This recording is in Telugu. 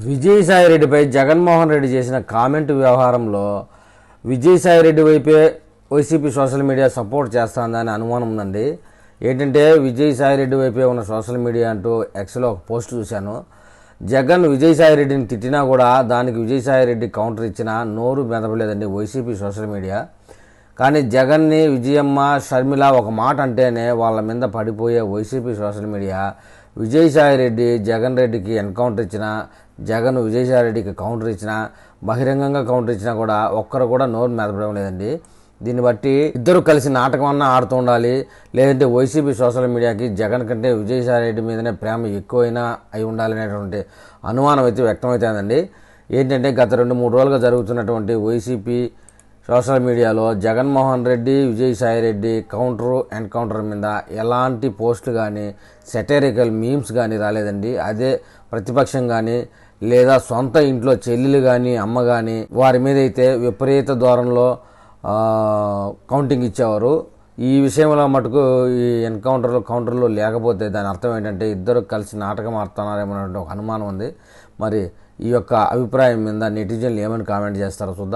విజయసాయిరెడ్డిపై జగన్మోహన్ రెడ్డి చేసిన కామెంటు వ్యవహారంలో విజయసాయిరెడ్డి వైపే వైసీపీ సోషల్ మీడియా సపోర్ట్ చేస్తుందని అనుమానం ఉందండి. ఏంటంటే విజయసాయిరెడ్డి వైపే ఉన్న సోషల్ మీడియా అంటూ ఎక్స్లో ఒక పోస్ట్ చూశాను. జగన్ విజయసాయిరెడ్డిని తిట్టినా కూడా దానికి విజయసాయిరెడ్డి కౌంటర్ ఇచ్చినా నోరు మెదపలేదండి వైసీపీ సోషల్ మీడియా. కానీ జగన్ని విజయమ్మ షర్మిల ఒక మాట అంటేనే వాళ్ళ మీద పడిపోయే YCP social media Vijayasai Reddy Jagan రెడ్డికి ఎన్కౌంటర్ ఇచ్చినా, జగన్ విజయసాయిరెడ్డికి కౌంటర్ ఇచ్చినా, బహిరంగంగా కౌంటర్ ఇచ్చినా కూడా ఒక్కరు కూడా నోరు మెదపడం లేదండి. దీన్ని బట్టి ఇద్దరు కలిసి నాటకం అన్నా ఆడుతూ ఉండాలి, లేదంటే వైసీపీ సోషల్ మీడియాకి జగన్ కంటే విజయసాయిరెడ్డి మీదనే ప్రేమ ఎక్కువైనా అయి ఉండాలనేటువంటి అనుమానం అయితే వ్యక్తమవుతుందండి. ఏంటంటే గత 2-3 రోజులుగా జరుగుతున్నటువంటి వైసీపీ సోషల్ మీడియాలో జగన్మోహన్ రెడ్డి విజయసాయిరెడ్డి ఎన్కౌంటర్ మీద ఎలాంటి పోస్టులు కానీ సెటరికల్ మీమ్స్ కానీ రాలేదండి. అదే ప్రతిపక్షం కానీ లేదా సొంత ఇంట్లో చెల్లెలు కానీ అమ్మ కానీ వారి మీద అయితే విపరీత ధోరణిలో కౌంటింగ్ ఇచ్చేవారు. ఈ విషయంలో మటుకు ఈ కౌంటర్లు లేకపోతే దాని అర్థం ఏంటంటే ఇద్దరు కలిసి నాటకం ఆడుతున్నారేమో ఒక అనుమానం ఉంది. మరి ఈ యొక్క అభిప్రాయం మీద నెటిజన్లు ఏమని కామెంట్ చేస్తారో చూద్దాం.